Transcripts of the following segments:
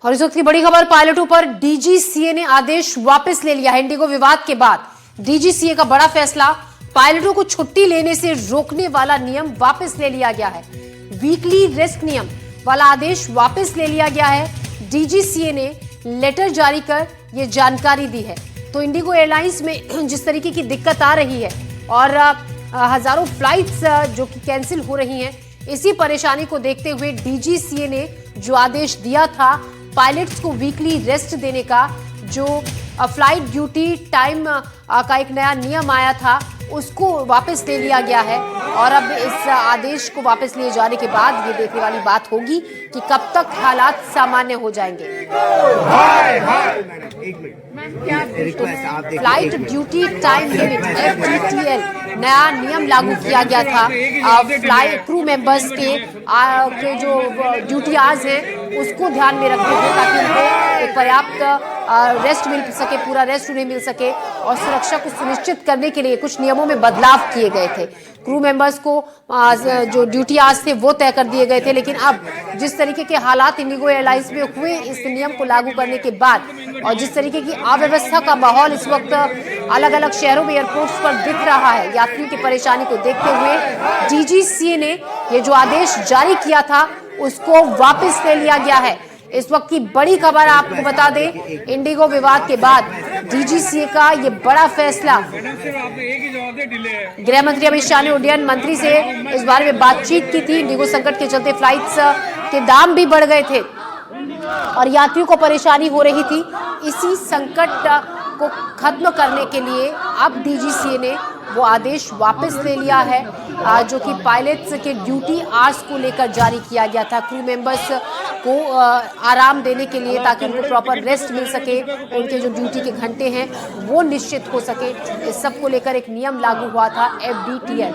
और इस वक्त की बड़ी खबर, पायलटों पर डीजीसीए ने आदेश वापस ले लिया है। इंडिगो विवाद के बाद डीजीसीए का बड़ा फैसला, पायलटों को छुट्टी लेने से रोकने वाला नियम वापस ले लिया गया है। वीकली रेस्ट नियम वाला आदेश वापस ले लिया गया है। डीजीसीए ने लेटर जारी कर यह जानकारी दी है। तो इंडिगो एयरलाइंस में जिस तरीके की दिक्कत आ रही है और हजारों फ्लाइट्स जो कि कैंसिल हो रही हैं, इसी परेशानी को देखते हुए डीजीसीए ने जो आदेश दिया था पायलट्स को वीकली रेस्ट देने का, जो फ्लाइट ड्यूटी टाइम का एक नया नियम आया था, उसको वापस ले लिया गया है। और अब इस आदेश को वापस लिए जाने के बाद ये देखने वाली बात होगी कि कब तक हालात सामान्य हो जाएंगे। Flight duty time limit FDTL नया नियम लागू किया गया था। फ्लाइट क्रू मेंबर्स के जो ड्यूटी आवर्स हैं उसको ध्यान में रखते हुए, ताकि उनको एक पर्याप्त रेस्ट मिल सके, पूरा रेस्ट उन्हें मिल सके, और सुरक्षा को सुनिश्चित करने के लिए कुछ नियमों में बदलाव किए गए थे। क्रू मेंबर्स को जो ड्यूटी आवर्स थे वो तय कर दिए गए थे। लेकिन अब जिस तरीके के हालात इंडिगो एयरलाइंस में हुए इस नियम को लागू करने के बाद, और जिस तरीके की अव्यवस्था का माहौल इस वक्त अलग अलग शहरों में एयरपोर्ट्स पर दिख रहा है, यात्रियों की परेशानी को देखते हुए डीजीसीए ने ये जो आदेश जारी किया था उसको वापस ले लिया गया है। इस वक्त की बड़ी खबर आपको बता दें, इंडिगो विवाद के बाद डीजीसीए का ये बड़ा फैसला। गृह मंत्री अमित शाह ने उड्डयन मंत्री से इस बारे में बातचीत की थी। इंडिगो संकट के चलते फ्लाइट्स के दाम भी बढ़ गए थे और यात्रियों को परेशानी हो रही थी। इसी संकट को खत्म करने के लिए अब डीजीसीए ने वो आदेश वापस ले लिया है, जो कि पायलट्स के ड्यूटी आवर्स को लेकर जारी किया गया था। क्रू मेंबर्स को आराम देने के लिए, ताकि उनको प्रॉपर रेस्ट मिल सके, उनके जो ड्यूटी के घंटे हैं वो निश्चित हो सके। इस सब को लेकर एक नियम लागू हुआ था FDTL,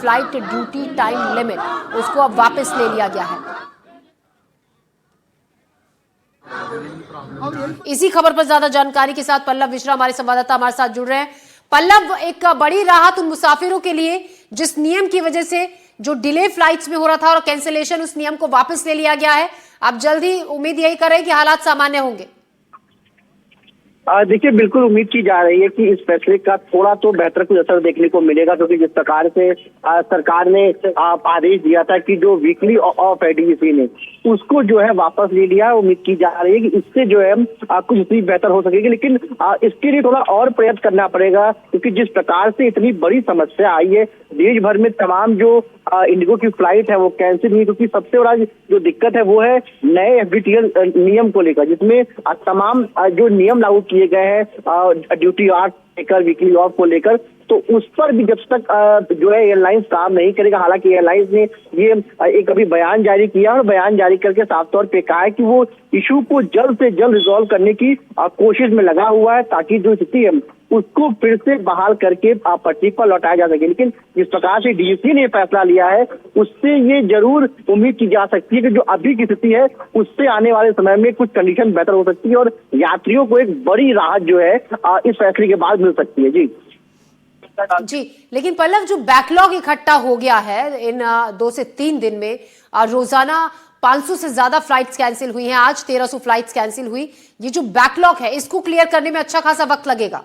flight duty time limit, उसको अब वापस ले लिया गया है। इसी खबर पर ज्यादा जानकारी के साथ पल्लव मिश्रा हमारे संवाददाता हमारे साथ जुड़ रहे हैं। पल्लव, एक बड़ी राहत उन मुसाफिरों के लिए जिस नियम की वजह से जो डिले फ्लाइट्स में हो रहा था और कैंसिलेशन, उस नियम को वापस ले लिया गया है। अब जल्दी उम्मीद यही कर रहे हैं कि हालात सामान्य होंगे। देखिए, बिल्कुल उम्मीद की जा रही है कि इस फैसले का थोड़ा तो बेहतर कुछ असर देखने को मिलेगा, क्योंकि जिस प्रकार से सरकार ने आदेश दिया था कि जो वीकली ऑफ है डीजीसीए ने, उसको जो है वापस ले लिया। उम्मीद की जा रही है कि इससे जो है कुछ स्थिति बेहतर हो सकेगी, लेकिन इसके लिए थोड़ा और प्रयत्न करना पड़ेगा, क्योंकि जिस प्रकार से इतनी बड़ी समस्या आई है, देश भर में तमाम जो इंडिगो की फ्लाइट है वो कैंसिल हुई, क्योंकि सबसे बड़ा जो दिक्कत है वो है नए FDTL नियम को लेकर, जिसमें तमाम जो नियम लागू किए गए हैं ड्यूटी आवर्स लेकर, वीकली ऑफ को लेकर, तो उस पर भी जब तक जो है एयरलाइंस काम नहीं करेगा। हालांकि एयरलाइंस ने ये एक अभी बयान जारी किया और बयान जारी करके साफ तौर पे कहा है कि वो इशू को जल्द से जल्द रिजॉल्व करने की कोशिश में लगा हुआ है, ताकि जो स्थिति है उसको फिर से बहाल करके पटरी पर लौटाया जा सके। लेकिन जिस प्रकार से डीजीसीए ने फैसला लिया है, उससे ये जरूर उम्मीद की जा सकती है कि जो अभी की स्थिति है उससे आने वाले समय में कुछ कंडीशन बेहतर हो सकती है और यात्रियों को एक बड़ी राहत जो है इस फैसले के बाद मिल सकती है। जी, लेकिन पल्लव, जो बैकलॉग इकट्ठा हो गया है इन 2 से 3 दिन में, रोजाना 500 से ज्यादा फ्लाइट्स कैंसिल हुई हैं, आज 1300 फ्लाइट्स कैंसिल हुई, ये जो बैकलॉग है इसको क्लियर करने में अच्छा खासा वक्त लगेगा।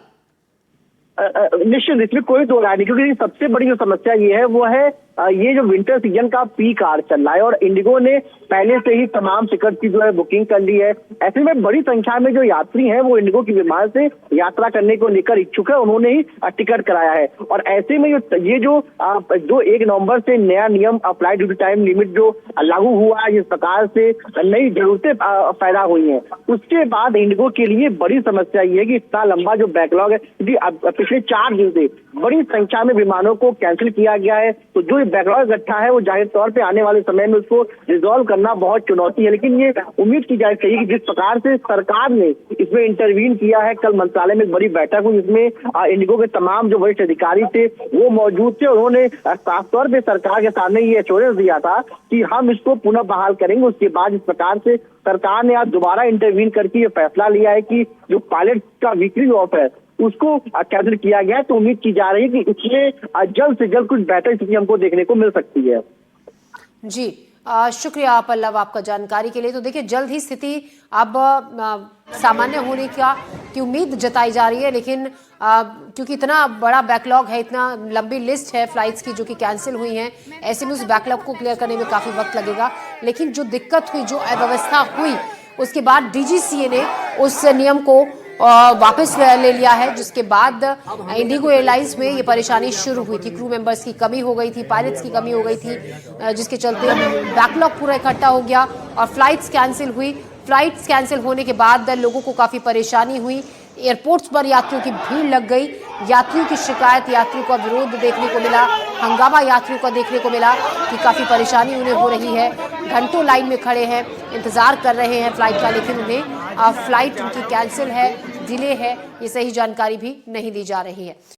निश्चित, इसमें कोई दो राय नहीं, क्योंकि सबसे बड़ी जो समस्या ये है वो है ये जो विंटर सीजन का पीक आवर चल रहा है और इंडिगो ने पहले से ही तमाम टिकट की जो है बुकिंग कर ली है। ऐसे में बड़ी संख्या में जो यात्री हैं वो इंडिगो की विमान से यात्रा करने को लेकर इच्छुक है, उन्होंने ही टिकट कराया है। और ऐसे में ये जो 1 नवंबर से नया नियम फ्लाइट ड्यूटी टाइम लिमिट जो लागू हुआ है, जिस प्रकार से नई जरूरतें पैदा हुई हैं, उसके बाद इंडिगो के लिए बड़ी समस्या ये है कि इतना लंबा जो बैकलॉग है, क्योंकि पिछले 4 दिन से बड़ी संख्या में विमानों को कैंसिल किया गया है, तो जो बैकलॉग इकट्ठा है वो जाहिर तौर पे आने वाले समय में उसको रिजॉल्व करना बहुत चुनौती है। लेकिन ये उम्मीद की जा रही है कि जिस प्रकार से सरकार ने इसमें इंटरवीन किया है, कल मंत्रालय में एक बड़ी बैठक हुई जिसमें इंडिगो के तमाम जो वरिष्ठ अधिकारी थे वो मौजूद थे। उन्होंने साफ तौर पे सरकार के सामने ये एश्योरेंस दिया था कि हम इसको पुनः बहाल करेंगे। उसके बाद इस प्रकार से सरकार ने आज दोबारा इंटरवीन करके ये फैसला लिया है कि जो पायलट का वीकली ऑफ है उसको कैंसिल किया गया है। तो उम्मीद की जा रही है कि इसमें जल्द से जल्द कुछ बेहतर स्थिति हमको देखने को मिल सकती है। जी, शुक्रिया पल्लव आपका जानकारी के लिए। तो देखिए जल्द ही स्थिति अब सामान्य होने की उम्मीद जताई जा रही है, लेकिन क्योंकि इतना बड़ा बैकलॉग है, इतना लंबी लिस्ट है फ्लाइट्स की जो कि कैंसिल हुई हैं, ऐसे में उस बैकलॉग को क्लियर करने में काफ़ी वक्त लगेगा। लेकिन जो दिक्कत हुई, जो अव्यवस्था हुई, उसके बाद डीजीसीए ने उस नियम को वापस ले लिया है, जिसके बाद इंडिगो एयरलाइंस में ये परेशानी शुरू हुई थी। क्रू मेंबर्स की कमी हो गई थी, पायलट्स की कमी हो गई थी, जिसके चलते बैकलॉग पूरा इकट्ठा हो गया और फ्लाइट्स कैंसिल हुई। फ्लाइट्स कैंसिल होने के बाद लोगों को काफ़ी परेशानी हुई, एयरपोर्ट्स पर यात्रियों की भीड़ लग गई, यात्रियों की शिकायत, यात्रियों का विरोध देखने को मिला, हंगामा यात्रियों का देखने को मिला कि काफ़ी परेशानी उन्हें हो रही है, घंटों लाइन में खड़े हैं, इंतज़ार कर रहे हैं फ्लाइट का, लेकिन उन्हें फ्लाइट उनकी कैंसिल है, डिले है, ये सही जानकारी भी नहीं दी जा रही है।